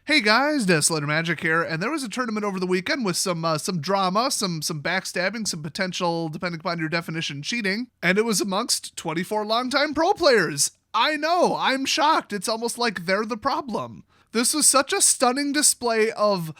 Hey guys, Desolator Magic here, and there was a tournament over the weekend with some drama, some backstabbing, some potential, depending upon your definition, cheating, and it was amongst 24 longtime pro players. I know, I'm shocked. It's almost like they're the problem. This was such a stunning display of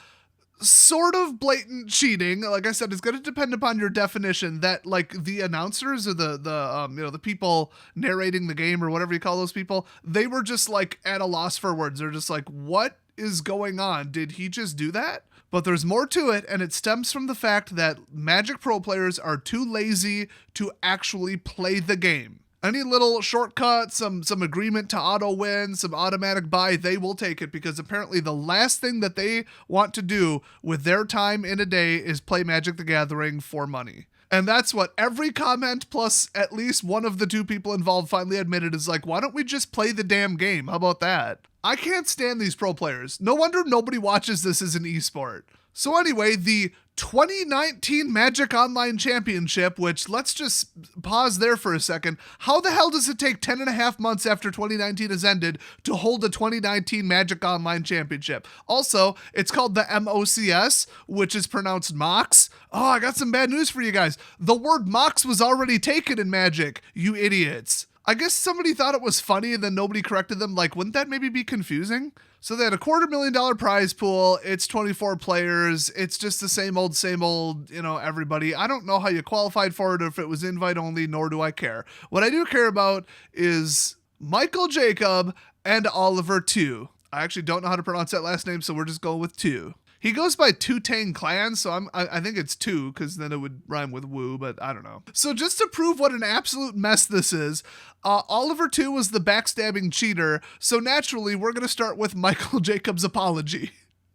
sort of blatant cheating. Like I said, it's going to depend upon your definition. That like the announcers or the people narrating the game or whatever you call those people, they were just like at a loss for words. They're just like, what is going on? Did he just do that? But there's more to it, and it stems from the fact that Magic Pro players are too lazy to actually play the game. Any little shortcut, some agreement to auto win, some automatic buy, they will take it, because apparently the last thing that they want to do with their time in a day is play Magic the Gathering for money. And that's what every comment plus at least one of the two people involved finally admitted, is like, why don't we just play the damn game? How about that? I can't stand these pro players. No wonder nobody watches this as an esport. So anyway, the 2019 Magic Online Championship, which let's just pause there for a second. How the hell does it take 10 and a half months after 2019 has ended to hold a 2019 Magic Online Championship? Also, it's called the MOCS, which is pronounced Mox. Oh, I got some bad news for you guys. The word Mox was already taken in Magic, you idiots. I guess somebody thought it was funny and then nobody corrected them. Like, wouldn't that maybe be confusing? So they had a $250,000 prize pool. It's 24 players. It's just the same old, everybody. I don't know how you qualified for it or if it was invite only, nor do I care. What I do care about is Michael Jacob and Oliver Tu. I actually don't know how to pronounce that last name, so we're just going with Tu. He goes by Two Tang Clan, so I think it's two, because then it would rhyme with woo, but I don't know. So just to prove what an absolute mess this is, Oliver Tu was the backstabbing cheater, so naturally we're going to start with Michael Jacobs' apology.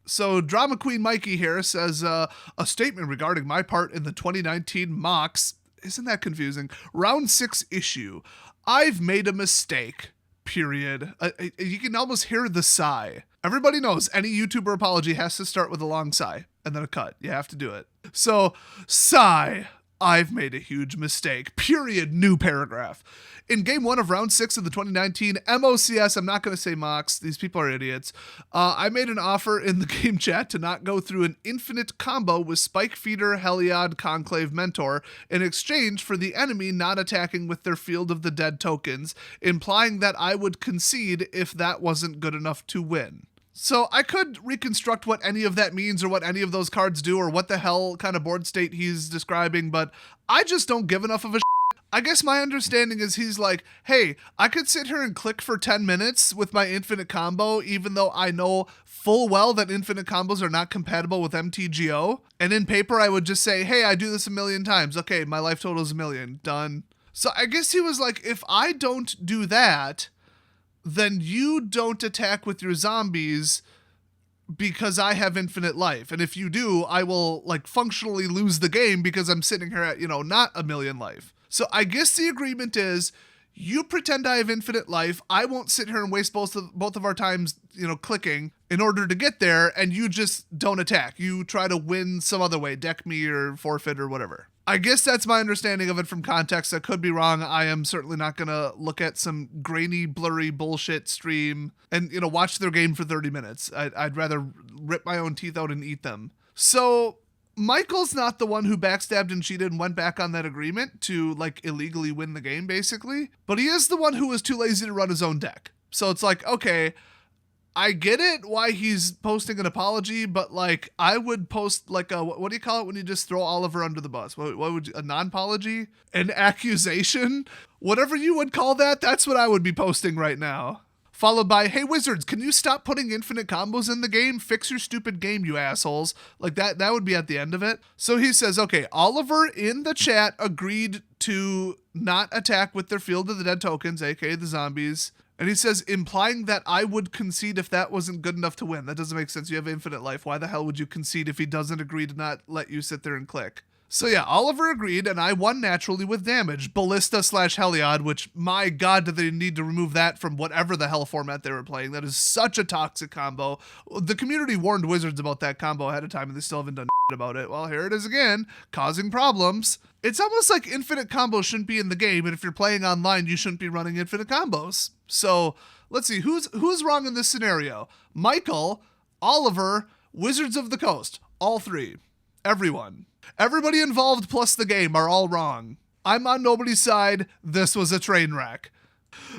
So Drama Queen Mikey here says, a statement regarding my part in the 2019 Mox, isn't that confusing? Round 6 issue. I've made a mistake. Period. You can almost hear the sigh. Everybody knows any YouTuber apology has to start with a long sigh and then a cut. You have to do it. So, sigh. I've made a huge mistake. Period. New paragraph. In game 1 of round 6 of the 2019 MOCS, I'm not going to say Mox, these people are idiots, I made an offer in the game chat to not go through an infinite combo with Spike Feeder, Heliod, Conclave, Mentor in exchange for the enemy not attacking with their Field of the Dead tokens, implying that I would concede if that wasn't good enough to win. So I could reconstruct what any of that means or what any of those cards do or what the hell kind of board state he's describing, but I just don't give enough of a I guess my understanding is he's like, hey, I could sit here and click for 10 minutes with my infinite combo, even though I know full well that infinite combos are not compatible with MTGO. And in paper, I would just say, hey, I do this 1,000,000 times. Okay, my life total is 1,000,000. Done. So I guess he was like, if I don't do that, then you don't attack with your zombies because I have infinite life. And if you do, I will like functionally lose the game because I'm sitting here at, not 1,000,000 life. So I guess the agreement is you pretend I have infinite life. I won't sit here and waste both of our times, clicking in order to get there. And you just don't attack. You try to win some other way, deck me or forfeit or whatever. I guess that's my understanding of it from context. I could be wrong. I am certainly not going to look at some grainy, blurry bullshit stream and, watch their game for 30 minutes. I'd rather rip my own teeth out and eat them. So Michael's not the one who backstabbed and cheated and went back on that agreement to illegally win the game, basically. But he is the one who was too lazy to run his own deck. So it's like, okay, I get it why he's posting an apology, but I would post what do you call it when you just throw Oliver under the bus? What would a non-apology? An accusation? Whatever you would call that, that's what I would be posting right now. Followed by, hey Wizards, can you stop putting infinite combos in the game? Fix your stupid game, you assholes. That would be at the end of it. So he says, okay, Oliver in the chat agreed to not attack with their Field of the Dead tokens, aka the zombies. And he says, implying that I would concede if that wasn't good enough to win. That doesn't make sense. You have infinite life. Why the hell would you concede if he doesn't agree to not let you sit there and click? So yeah, Oliver agreed, and I won naturally with damage. Ballista/Heliod, which, my god, did they need to remove that from whatever the hell format they were playing. That is such a toxic combo. The community warned Wizards about that combo ahead of time, and they still haven't done about it. Well, here it is again, causing problems. It's almost like infinite combos shouldn't be in the game, and if you're playing online, you shouldn't be running infinite combos. So let's see, who's wrong in this scenario? Michael, Oliver, Wizards of the Coast. All three. Everyone. Everybody involved plus the game are all wrong. I'm on nobody's side. This was a train wreck.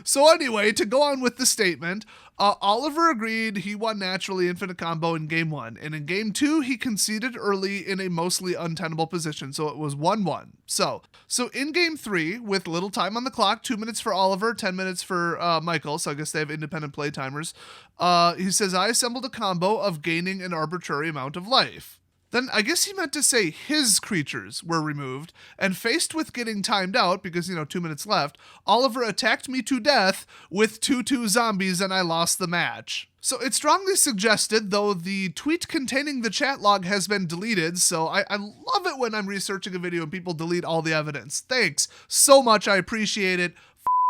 So anyway, to go on with the statement, Oliver agreed he won naturally infinite combo in game 1, and in game 2 he conceded early in a mostly untenable position, so it was 1-1. So in game 3, with little time on the clock, 2 minutes for Oliver, 10 minutes for Michael, so I guess they have independent play timers, he says, I assembled a combo of gaining an arbitrary amount of life. Then I guess he meant to say his creatures were removed, and faced with getting timed out, because, 2 minutes left, Oliver attacked me to death with 2/2 zombies and I lost the match. So it's strongly suggested, though the tweet containing the chat log has been deleted, so I love it when I'm researching a video and people delete all the evidence. Thanks so much, I appreciate it.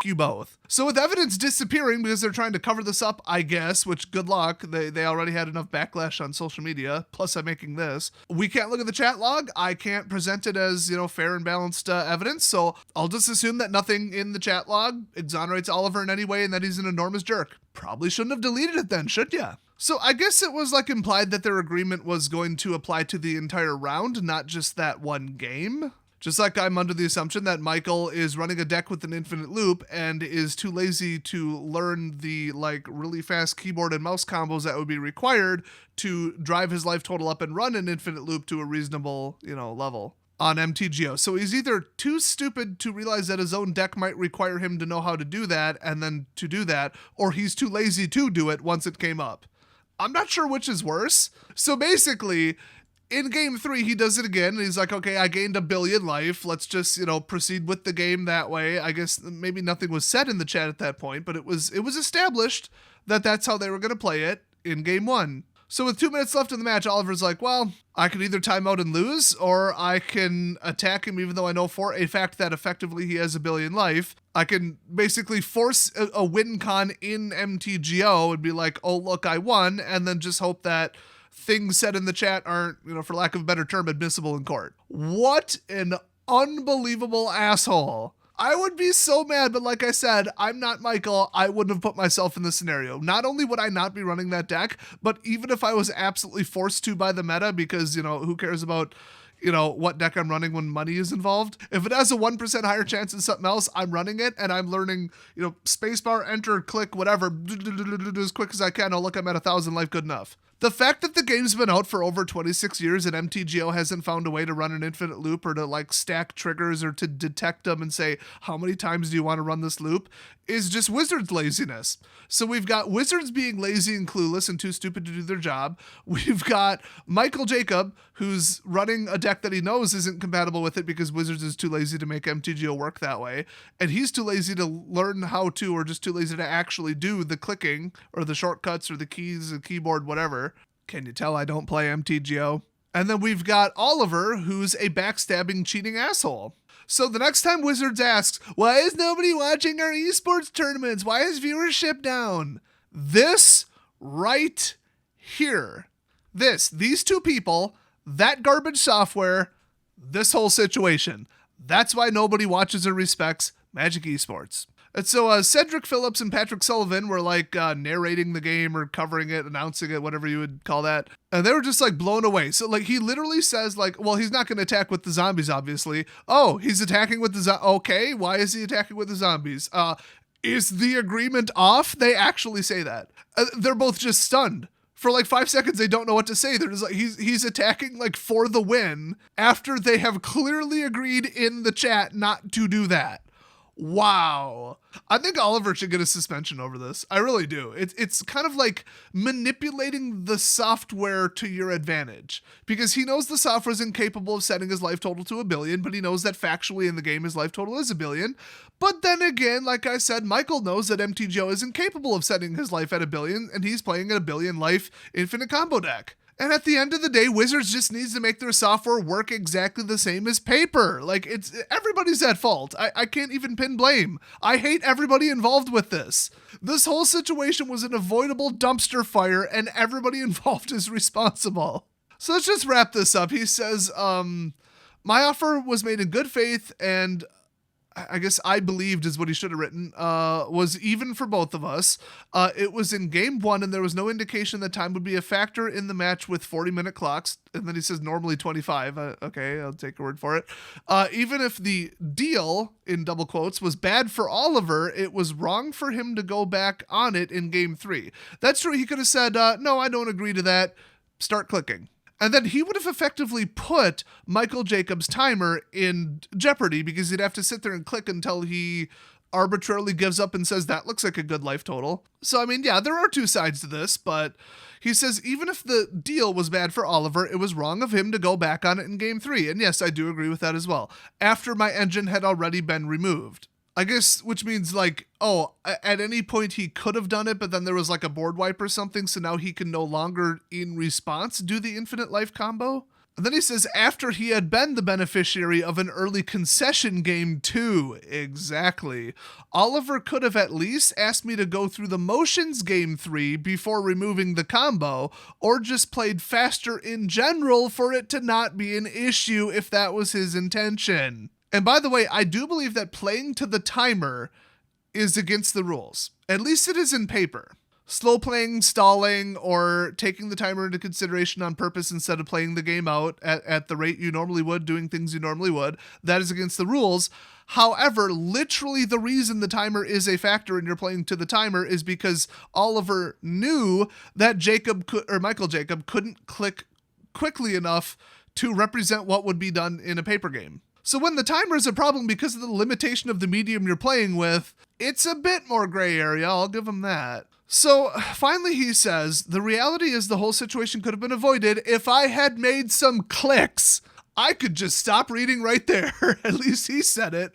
You both. So with evidence disappearing because they're trying to cover this up, I guess, which good luck, they already had enough backlash on social media, plus I'm making this. We can't look at the chat log, I can't present it as, fair and balanced evidence, so I'll just assume that nothing in the chat log exonerates Oliver in any way and that he's an enormous jerk. Probably shouldn't have deleted it then, should ya? So I guess it was implied that their agreement was going to apply to the entire round, not just that one game. Just like I'm under the assumption that Michael is running a deck with an infinite loop and is too lazy to learn the really fast keyboard and mouse combos that would be required to drive his life total up and run an infinite loop to a reasonable, level on MTGO. So he's either too stupid to realize that his own deck might require him to know how to do that and then to do that, or he's too lazy to do it once it came up. I'm not sure which is worse. So basically, in game 3, he does it again, and he's like, okay, I gained 1 billion life. Let's just, proceed with the game that way. I guess maybe nothing was said in the chat at that point, but it was established that that's how they were going to play it in game 1. So with 2 minutes left in the match, Oliver's like, well, I can either time out and lose, or I can attack him even though I know for a fact that effectively he has 1 billion life. I can basically force a win con in MTGO and be like, oh, look, I won, and then just hope that things said in the chat aren't, for lack of a better term, admissible in court. What an unbelievable asshole. I would be so mad, but like I said, I'm not Michael. I wouldn't have put myself in this scenario. Not only would I not be running that deck, but even if I was absolutely forced to by the meta, because, who cares about, what deck I'm running when money is involved. If it has a 1% higher chance than something else, I'm running it and I'm learning, spacebar, enter, click, whatever, as quick as I can. Oh, look, I'm at 1,000 life, good enough. The fact that the game's been out for over 26 years and MTGO hasn't found a way to run an infinite loop or to stack triggers or to detect them and say, how many times do you want to run this loop, is just Wizards laziness. So we've got Wizards being lazy and clueless and too stupid to do their job. We've got Michael Jacob, who's running a deck that he knows isn't compatible with it because Wizards is too lazy to make MTGO work that way. And he's too lazy to learn how to, or just too lazy to actually do the clicking or the shortcuts or the keys, the keyboard, whatever. Can you tell I don't play MTGO? And then we've got Oliver, who's a backstabbing, cheating asshole. So the next time Wizards asks, why is nobody watching our esports tournaments? Why is viewership down? This right here. These two people, that garbage software, this whole situation. That's why nobody watches or respects Magic Esports. And so Cedric Phillips and Patrick Sullivan were narrating the game or covering it, announcing it, whatever you would call that. And they were just blown away. So he literally says well, he's not going to attack with the zombies, obviously. Oh, he's attacking with the okay, why is he attacking with the zombies? Is the agreement off? They actually say that. They're both just stunned. For 5 seconds, they don't know what to say. They're just he's attacking for the win after they have clearly agreed in the chat not to do that. Wow. I think Oliver should get a suspension over this. I really do. It's kind of manipulating the software to your advantage, because he knows the software is incapable of setting his life total to 1 billion, but he knows that factually in the game his life total is 1 billion. But then again, like I said, Michael knows that MTGO is incapable of setting his life at 1 billion, and he's playing a 1 billion life infinite combo deck. And at the end of the day, Wizards just needs to make their software work exactly the same as paper. It's everybody's at fault. I can't even pin blame. I hate everybody involved with this. This whole situation was an avoidable dumpster fire, and everybody involved is responsible. So let's just wrap this up. He says, my offer was made in good faith, and I guess I believed is what he should have written, was even for both of us. It was in game one, and there was no indication that time would be a factor in the match with 40-minute clocks. And then he says normally 25. Okay, I'll take your word for it. Even if the deal, in double quotes, was bad for Oliver, it was wrong for him to go back on it in game three. That's true. He could have said, no, I don't agree to that. Start clicking. And then he would have effectively put Michael Jacobs' timer in jeopardy because he'd have to sit there and click until he arbitrarily gives up and says, that looks like a good life total. So, I mean, yeah, there are two sides to this, but he says even if the deal was bad for Oliver, it was wrong of him to go back on it in game three. And yes, I do agree with that as well. After my engine had already been removed. I guess, which means like, oh, at any point he could have done it, but then there was like a board wipe or something, so now he can no longer, in response, do the infinite life combo. And then he says after he had been the beneficiary of an early concession game too. Exactly. Oliver could have at least asked me to go through the motions game 3 before removing the combo, or just played faster in general for it to not be an issue if that was his intention. And by the way, I do believe that playing to the timer is against the rules. At least it is in paper. Slow playing, stalling, or taking the timer into consideration on purpose instead of playing the game out at the rate you normally would, doing things you normally would, that is against the rules. However, literally the reason the timer is a factor and you're playing to the timer is because Oliver knew that Michael Jacob couldn't click quickly enough to represent what would be done in a paper game. So when the timer is a problem because of the limitation of the medium you're playing with, it's a bit more gray area, I'll give him that. So finally he says, the reality is the whole situation could have been avoided if I had made some clicks. I could just stop reading right there. At least he said it.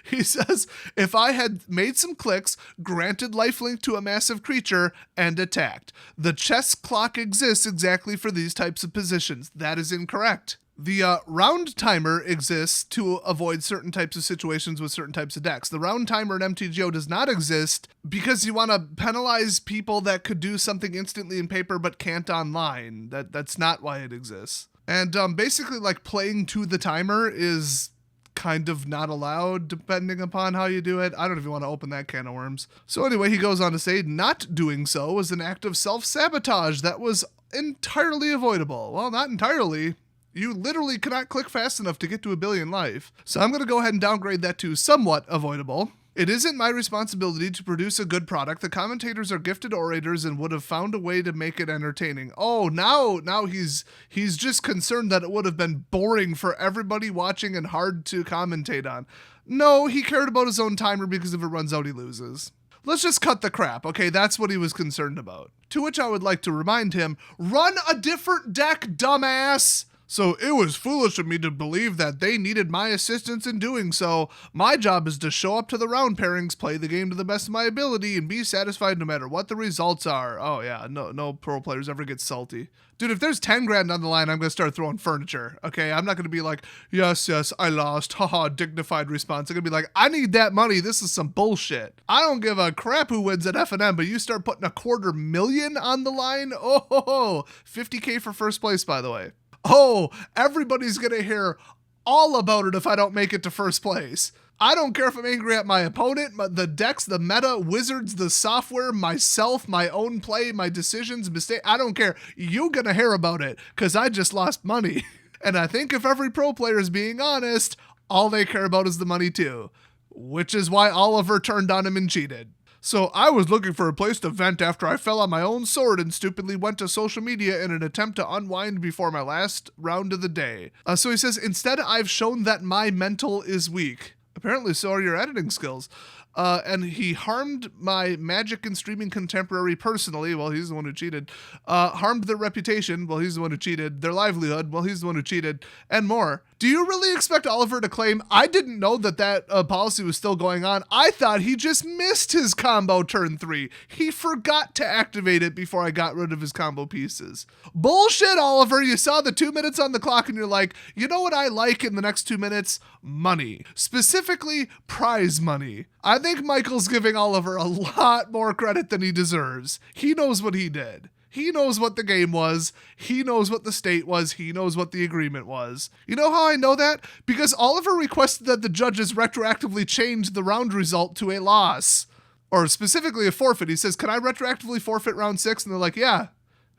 He says, if I had made some clicks, granted lifelink to a massive creature, and attacked. The chess clock exists exactly for these types of positions. That is incorrect. The round timer exists to avoid certain types of situations with certain types of decks. The round timer in MTGO does not exist because you want to penalize people that could do something instantly in paper but can't online. That's not why it exists. And basically, like, playing to the timer is kind of not allowed depending upon how you do it. I don't even want to open that can of worms. So anyway, he goes on to say, not doing so was an act of self-sabotage that was entirely avoidable. Well, not entirely. You literally cannot click fast enough to get to 1 billion life. So I'm going to go ahead and downgrade that to somewhat avoidable. It isn't my responsibility to produce a good product. The commentators are gifted orators and would have found a way to make it entertaining. Oh, now he's just concerned that it would have been boring for everybody watching and hard to commentate on. No, he cared about his own timer because if it runs out, he loses. Let's just cut the crap, okay? That's what he was concerned about. To which I would like to remind him, run a different deck, dumbass! So it was foolish of me to believe that they needed my assistance in doing so. My job is to show up to the round pairings, play the game to the best of my ability, and be satisfied no matter what the results are. Oh yeah, no pro players ever get salty. Dude, if there's 10 grand on the line, I'm going to start throwing furniture, okay? I'm not going to be like, yes, I lost, haha, dignified response. I'm going to be like, I need that money, this is some bullshit. I don't give a crap who wins at F&M, but you start putting $250,000 on the line, oh, 50K for first place, by the way. Oh, everybody's going to hear all about it if I don't make it to first place. I don't care if I'm angry at my opponent, the decks, the meta, wizards, the software, myself, my own play, my decisions, mistakes. I don't care. You're going to hear about it because I just lost money. And I think if every pro player is being honest, all they care about is the money too, which is why Oliver turned on him and cheated. So I was looking for a place to vent after I fell on my own sword and stupidly went to social media in an attempt to unwind before my last round of the day. So he says, instead I've shown that my mental is weak. Apparently so are your editing skills. And he harmed my Magic and Streaming contemporary personally, well, he's the one who cheated, harmed their reputation, well, he's the one who cheated, their livelihood, well, he's the one who cheated, and more. Do you really expect Oliver to claim, I didn't know that policy was still going on? I thought he just missed his combo turn 3. He forgot to activate it before I got rid of his combo pieces. Bullshit, Oliver. You saw the 2 minutes on the clock and you're like, you know what I like in the next 2 minutes? Money. Specifically, prize money. I think Michael's giving Oliver a lot more credit than he deserves. He knows what he did. He knows what the game was. He knows what the state was. He knows what the agreement was. You know how I know that? Because Oliver requested that the judges retroactively change the round result to a loss. Or specifically a forfeit. He says, can I retroactively forfeit round 6? And they're like, yeah,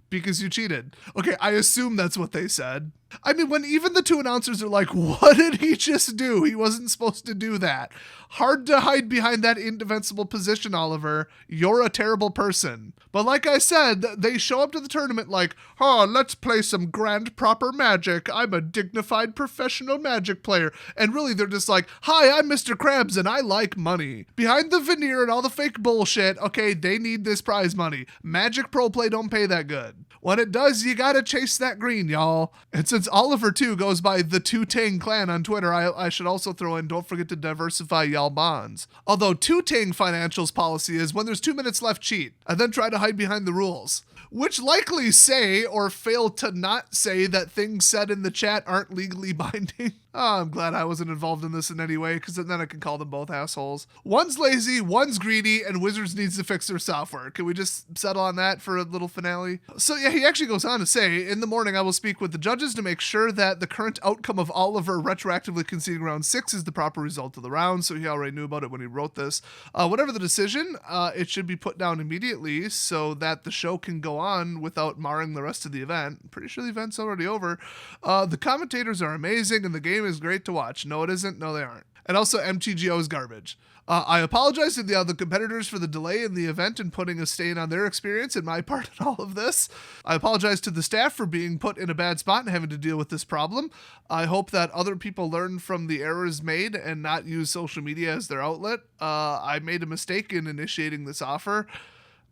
because you cheated. Okay, I assume that's what they said. I mean, when even the two announcers are like, what did he just do? He wasn't supposed to do that. Hard to hide behind that indefensible position, Oliver. You're a terrible person. But like I said, they show up to the tournament like, oh, let's play some grand proper Magic. I'm a dignified professional Magic player. And really, they're just like, hi, I'm Mr. Krabs and I like money. Behind the veneer and all the fake bullshit, okay, they need this prize money. Magic Pro Play don't pay that good. When it does, you gotta chase that green, y'all. And since Oliver, too, goes by the Two Tang Clan on Twitter, I should also throw in, don't forget to diversify y'all bonds. Although Two Tang Financial's policy is when there's 2 minutes left, cheat, and then try to hide behind the rules. Which likely say or fail to not say that things said in the chat aren't legally binding. Oh, I'm glad I wasn't involved in this in any way, because then I can call them both assholes. One's lazy, one's greedy, and Wizards needs to fix their software. Can we just settle on that for a little finale? So yeah, he actually goes on to say, in the morning I will speak with the judges to make sure that the current outcome of Oliver retroactively conceding round 6 is the proper result of the round, so he already knew about it when he wrote this. Whatever the decision, it should be put down immediately so that the show can go on without marring the rest of the event. Pretty sure the event's already over. The commentators are amazing and the game is great to watch. No, it isn't. No, they aren't. And also MTGO is garbage. I apologize to the other competitors for the delay in the event and putting a stain on their experience and my part in all of this. I apologize to the staff for being put in a bad spot and having to deal with this problem. I hope that other people learn from the errors made and not use social media as their outlet. I made a mistake in initiating this offer.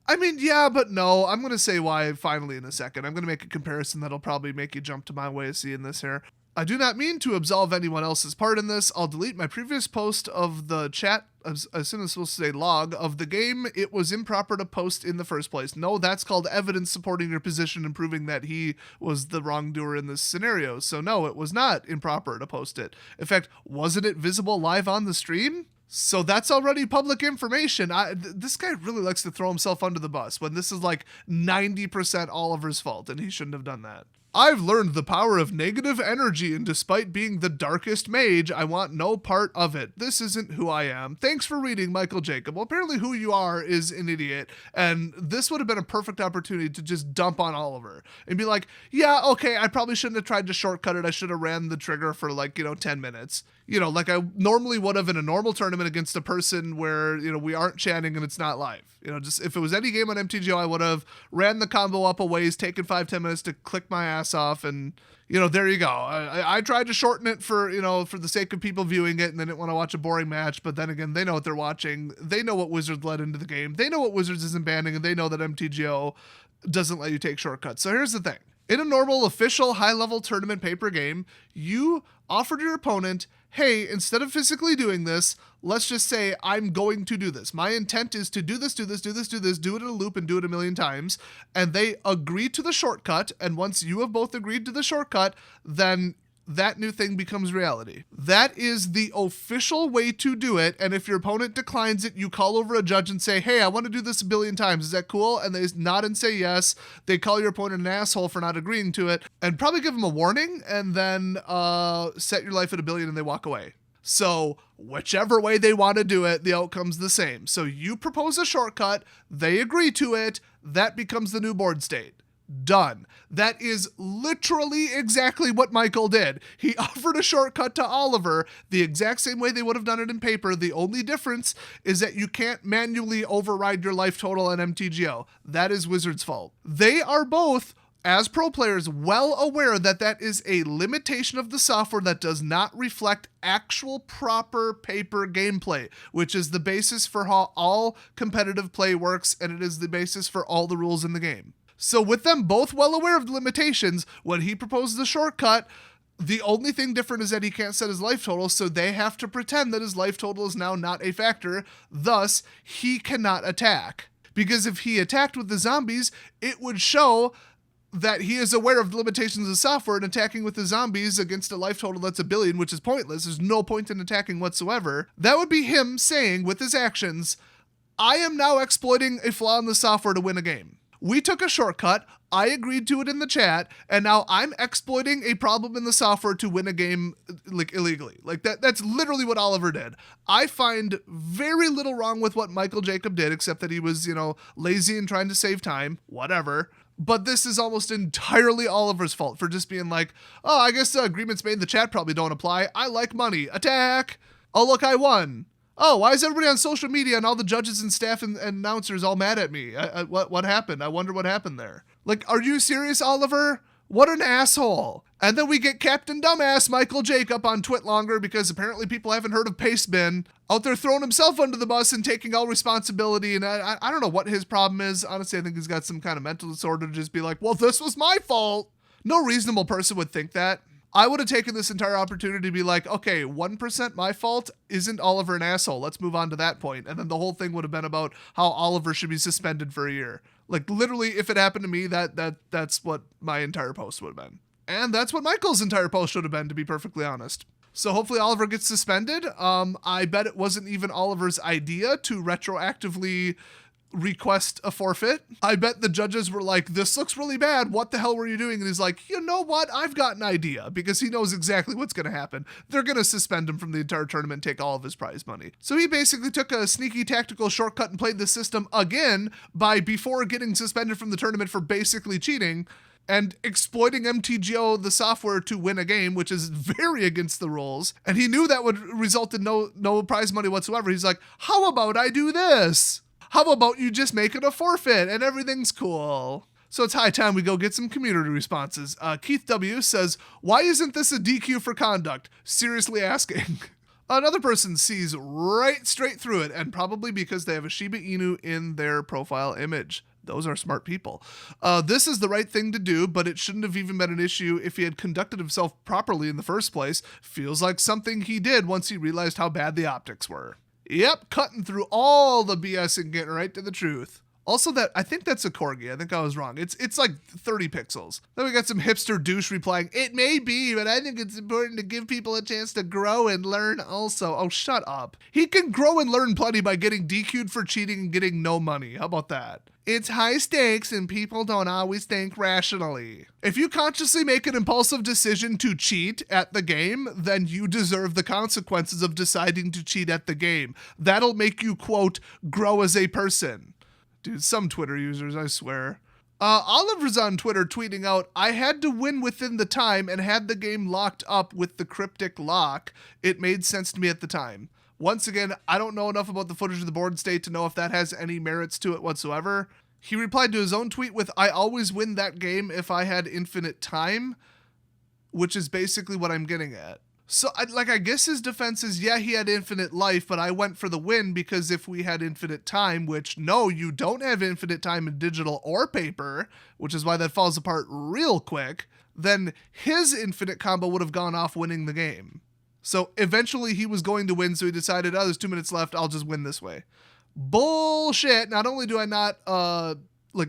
I mean, yeah, but no. I'm going to say why finally in a second. I'm going to make a comparison that'll probably make you jump to my way of seeing this here. I do not mean to absolve anyone else's part in this. I'll delete my previous post of the chat as soon as it's supposed to say log of the game. It was improper to post in the first place. No, that's called evidence supporting your position and proving that he was the wrongdoer in this scenario. So no, it was not improper to post it. In fact, wasn't it visible live on the stream? So that's already public information. This guy really likes to throw himself under the bus when this is like 90% Oliver's fault and he shouldn't have done that. I've learned the power of negative energy, and despite being the darkest mage, I want no part of it. This isn't who I am. Thanks for reading, Michael Jacob. Well, apparently who you are is an idiot, and this would have been a perfect opportunity to just dump on Oliver and be like, yeah, okay, I probably shouldn't have tried to shortcut it. I should have ran the trigger for 10 minutes. Like I normally would have in a normal tournament against a person where, we aren't chatting and it's not live. Just if it was any game on MTGO, I would have ran the combo up a ways, taken 5-10 minutes to click my ass off, and there you go. I tried to shorten it for the sake of people viewing it, and they didn't want to watch a boring match. But then again, they know what they're watching. They know what Wizards led into the game. They know what Wizards isn't banning, and they know that MTGO doesn't let you take shortcuts. So here's the thing. In a normal official high-level tournament paper game, you offered your opponent, hey, instead of physically doing this, let's just say I'm going to do this. My intent is to do this, do it in a loop and do it a million times. And they agree to the shortcut. And once you have both agreed to the shortcut, then that new thing becomes reality. That is the official way to do it. And if your opponent declines it, you call over a judge and say, hey, I want to do this a billion times. Is that cool? And they nod and say yes. They call your opponent an asshole for not agreeing to it and probably give them a warning and then set your life at 1 billion and they walk away. So whichever way they want to do it, the outcome's the same. So you propose a shortcut, they agree to it, that becomes the new board state. Done. That is literally exactly what Michael did. He offered a shortcut to Oliver the exact same way they would have done it in paper. The only difference is that you can't manually override your life total on MTGO. That is Wizards' fault. They are both, as pro players, well aware that that is a limitation of the software that does not reflect actual proper paper gameplay, which is the basis for how all competitive play works, and it is the basis for all the rules in the game. So with them both well aware of the limitations, when he proposes the shortcut, the only thing different is that he can't set his life total, so they have to pretend that his life total is now not a factor. Thus, he cannot attack. Because if he attacked with the zombies, it would show that he is aware of the limitations of the software, and attacking with the zombies against a life total that's 1 billion, which is pointless. There's no point in attacking whatsoever. That would be him saying with his actions, I am now exploiting a flaw in the software to win a game. We took a shortcut, I agreed to it in the chat, and now I'm exploiting a problem in the software to win a game like illegally. Like that's literally what Oliver did. I find very little wrong with what Michael Jacob did, except that he was, lazy and trying to save time, whatever. But this is almost entirely Oliver's fault for just being like, oh, I guess the agreements made in the chat probably don't apply. I like money. Attack. Oh, look, I won. Oh, why is everybody on social media and all the judges and staff and announcers all mad at me? What happened? I wonder what happened there. Like, are you serious, Oliver? What an asshole. And then we get Captain Dumbass Michael Jacob on TwitLonger because apparently people haven't heard of Pastebin out there throwing himself under the bus and taking all responsibility. And I don't know what his problem is. Honestly, I think he's got some kind of mental disorder to just be like, well, this was my fault. No reasonable person would think that. I would have taken this entire opportunity to be like, okay, 1% my fault. Isn't Oliver an asshole? Let's move on to that point. And then the whole thing would have been about how Oliver should be suspended for a year. Like literally, if it happened to me, that's what my entire post would have been. And that's what Michael's entire post should have been, to be perfectly honest. So hopefully Oliver gets suspended. I bet it wasn't even Oliver's idea to retroactively request a forfeit. I bet the judges were like, this looks really bad. What the hell were you doing? And he's like, you know what? I've got an idea, because he knows exactly what's going to happen. They're going to suspend him from the entire tournament and take all of his prize money. So he basically took a sneaky tactical shortcut and played the system again by, before getting suspended from the tournament for basically cheating and exploiting MTGO, the software, to win a game, which is very against the rules. And he knew that would result in no prize money whatsoever. He's like, how about I do this? How about you just make it a forfeit and everything's cool? So it's high time we go get some community responses. Keith W. says, why isn't this a DQ for conduct? Seriously asking. Another person sees right straight through it, and probably because they have a Shiba Inu in their profile image. Those are smart people. This is the right thing to do, but it shouldn't have even been an issue if he had conducted himself properly in the first place. Feels like something he did once he realized how bad the optics were. Yep, cutting through all the BS and getting right to the truth. Also, I think that's a corgi. I think I was wrong. It's like 30 pixels. Then we got some hipster douche replying, it may be, but I think it's important to give people a chance to grow and learn also. Oh, shut up. He can grow and learn plenty by getting DQ'd for cheating and getting no money. How about that? It's high stakes and people don't always think rationally. If you consciously make an impulsive decision to cheat at the game, then you deserve the consequences of deciding to cheat at the game. That'll make you, quote, grow as a person. Dude, some Twitter users, I swear. Oliver's on Twitter tweeting out, I had to win within the time and had the game locked up with the cryptic lock. It made sense to me at the time. Once again, I don't know enough about the footage of the board state to know if that has any merits to it whatsoever. He replied to his own tweet with, I always win that game if I had infinite time, which is basically what I'm getting at. So, I guess his defense is, yeah, he had infinite life, but I went for the win because if we had infinite time, which, no, you don't have infinite time in digital or paper, which is why that falls apart real quick, then his infinite combo would have gone off winning the game. So, eventually he was going to win, so he decided, oh, there's 2 minutes left, I'll just win this way. Bullshit! Not only do I not,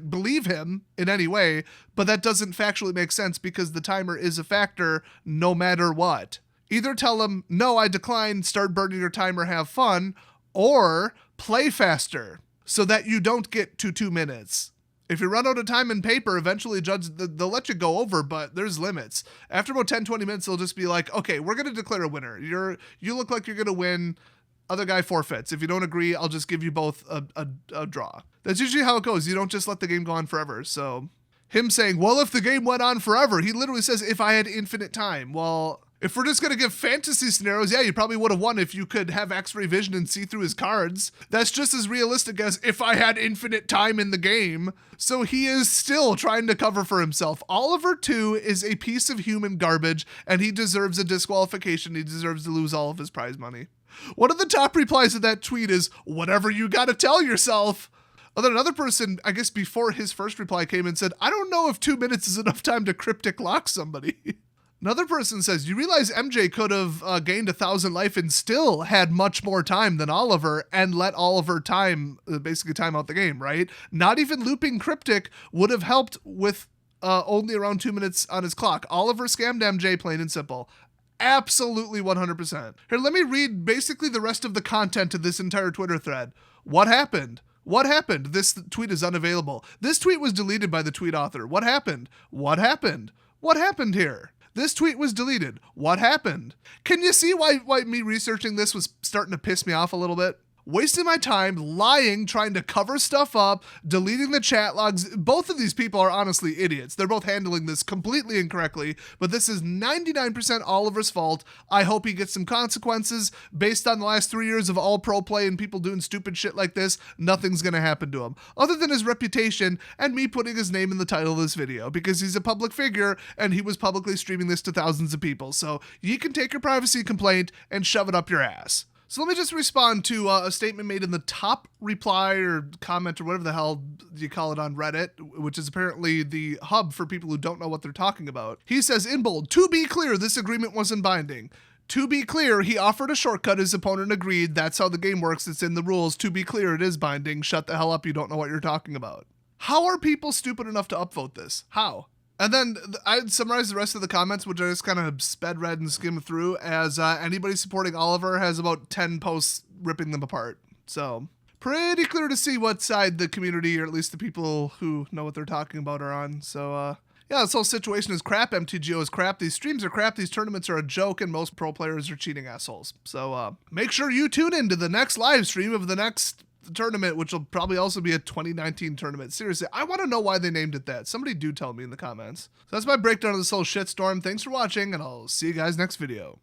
believe him in any way, but that doesn't factually make sense because the timer is a factor no matter what. Either tell him, no, I decline, start burning your timer, have fun, or play faster so that you don't get to 2 minutes. If you run out of time in paper, eventually they'll let you go over, but there's limits. After about 10, 20 minutes, they'll just be like, okay, we're going to declare a winner. You look like you're going to win. Other guy forfeits. If you don't agree, I'll just give you both a draw. That's usually how it goes. You don't just let the game go on forever. So him saying, well, if the game went on forever, he literally says, if I had infinite time. Well, if we're just going to give fantasy scenarios, yeah, you probably would have won if you could have X-ray vision and see through his cards. That's just as realistic as if I had infinite time in the game. So he is still trying to cover for himself. Oliver, too, is a piece of human garbage, and he deserves a disqualification. He deserves to lose all of his prize money. One of the top replies to that tweet is, whatever you gotta tell yourself. And then another person, I guess before his first reply came and said, I don't know if 2 minutes is enough time to cryptic lock somebody. Another person says, you realize MJ could have gained 1,000 life and still had much more time than Oliver and let Oliver basically time out the game, right? Not even looping cryptic would have helped with only around 2 minutes on his clock. Oliver scammed MJ, plain and simple. Absolutely 100%. Here, let me read basically the rest of the content of this entire Twitter thread. What happened? What happened? This tweet is unavailable. This tweet was deleted by the tweet author. What happened? What happened? What happened here? This tweet was deleted. What happened? Can you see why me researching this was starting to piss me off a little bit? Wasting my time lying, trying to cover stuff up, deleting the chat logs. Both of these people are honestly idiots. They're both handling this completely incorrectly, but this is 99% Oliver's fault. I hope he gets some consequences. Based on the last 3 years of all pro play and people doing stupid shit like this, nothing's gonna happen to him. Other than his reputation and me putting his name in the title of this video, because he's a public figure and he was publicly streaming this to thousands of people. So you can take your privacy complaint and shove it up your ass. So let me just respond to a statement made in the top reply or comment or whatever the hell you call it on Reddit, which is apparently the hub for people who don't know what they're talking about. He says in bold, "To be clear, this agreement wasn't binding. To be clear, he offered a shortcut, his opponent agreed. That's how the game works, it's in the rules. To be clear, it is binding. Shut the hell up, you don't know what you're talking about." How are people stupid enough to upvote this? How? And then I'd summarize the rest of the comments, which I just kind of sped read and skimmed through, as anybody supporting Oliver has about 10 posts ripping them apart. So pretty clear to see what side the community, or at least the people who know what they're talking about, are on. So yeah, this whole situation is crap. MTGO is crap. These streams are crap. These tournaments are a joke, and most pro players are cheating assholes. So make sure you tune in to the next live stream of the next tournament, which will probably also be a 2019 tournament. Seriously, I want to know why they named it that. Somebody do tell me in the comments. So that's my breakdown of this whole shitstorm. Thanks for watching, and I'll see you guys next video.